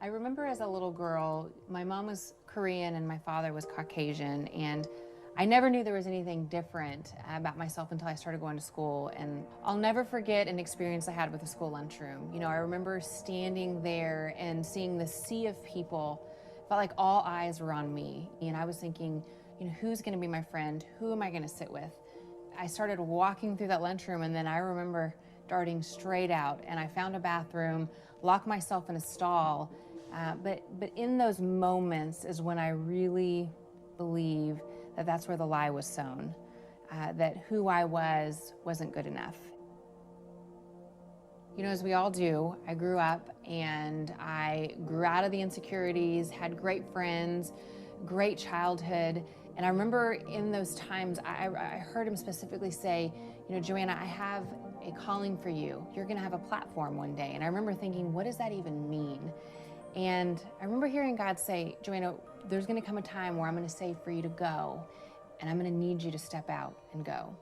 I remember as a little girl, my mom was Korean and my father was Caucasian, and I never knew there was anything different about myself until I started going to school. And I'll never forget an experience I had with the school lunchroom. I remember standing there and seeing the sea of people. Felt like all eyes were on me, and I was thinking, who's going to be my friend? Who am I going to sit with? I started walking through that lunchroom, and then I remember darting straight out, and I found a bathroom, locked myself in a stall. But in those moments is when I really believe that that's where the lie was sown, that who I wasn't good enough. As we all do, I grew up and I grew out of the insecurities, had great friends, great childhood. And I remember in those times, I heard him specifically say, Joanna, I have a calling for you. You're gonna have a platform one day. And I remember thinking, what does that even mean? And I remember hearing God say, Joanna, there's gonna come a time where I'm gonna say for you to go, and I'm gonna need you to step out and go.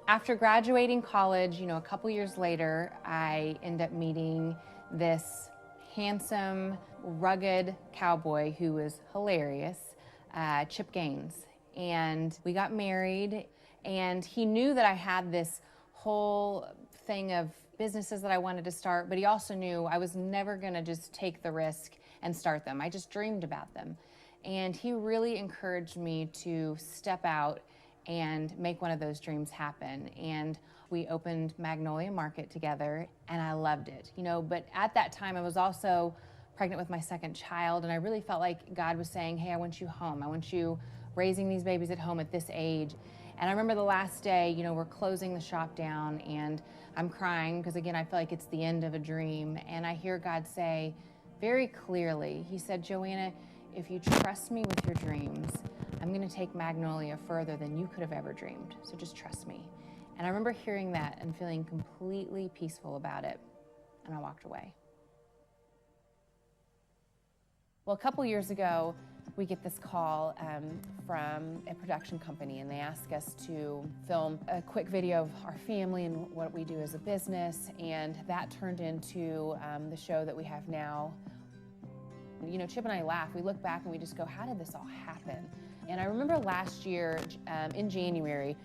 After graduating college, a couple years later, I end up meeting this handsome, rugged cowboy who was hilarious, Chip Gaines. And we got married, and he knew that I had this whole thing of businesses that I wanted to start, but he also knew I was never gonna just take the risk and start them. I just dreamed about them. And he really encouraged me to step out and make one of those dreams happen. And we opened Magnolia Market together, and I loved it, but at that time I was also pregnant with my second child, and I really felt like God was saying, hey, I want you home. I want you raising these babies at home at this age. And I remember the last day, we're closing the shop down, and I'm crying because, again, I feel like it's the end of a dream. And I hear God say very clearly, he said, Joanna, if you trust me with your dreams, I'm gonna take Magnolia further than you could have ever dreamed, so just trust me. And I remember hearing that and feeling completely peaceful about it, and I walked away. Well, a couple years ago, we get this call from a production company, and they ask us to film a quick video of our family and what we do as a business, and that turned into the show that we have now. Chip and I laugh. We look back and we just go, how did this all happen? And I remember last year in January,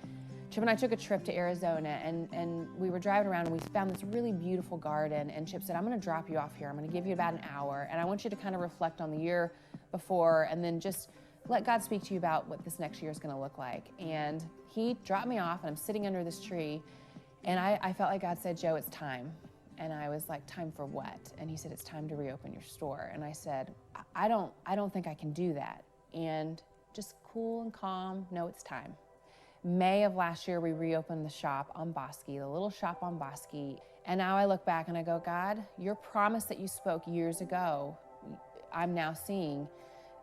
Chip and I took a trip to Arizona, and we were driving around and we found this really beautiful garden, and Chip said, I'm gonna drop you off here. I'm gonna give you about an hour, and I want you to kind of reflect on the year before and then just let God speak to you about what this next year is gonna look like. And he dropped me off, and I'm sitting under this tree, and I felt like God said, Joe, it's time. And I was like, time for what? And he said, it's time to reopen your store. And I said, I don't think I can do that. And just cool and calm, no, it's time. May of last year, we reopened the shop on Bosque, the little shop on Bosque. And now I look back and I go, God, your promise that you spoke years ago, I'm now seeing.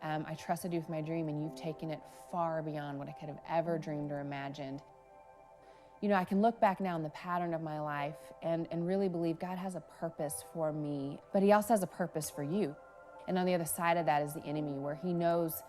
I trusted you with my dream, and you've taken it far beyond what I could have ever dreamed or imagined. I can look back now in the pattern of my life and really believe God has a purpose for me, but he also has a purpose for you. And on the other side of that is the enemy, where he knows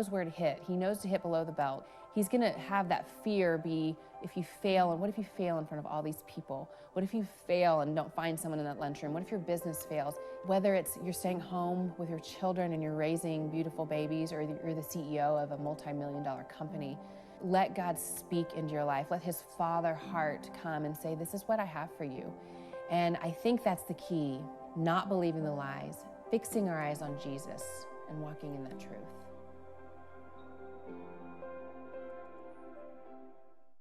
where to hit. He knows to hit below the belt. He's gonna have that fear be, if you fail, and what if you fail in front of all these people? What if you fail and don't find someone in that lunchroom? What if your business fails? Whether it's you're staying home with your children and you're raising beautiful babies, or you're the CEO of a multi-million-dollar company, let God speak into your life. Let his father heart come and say, this is what I have for you. And I think that's the key, not believing the lies, fixing our eyes on Jesus and walking in that truth.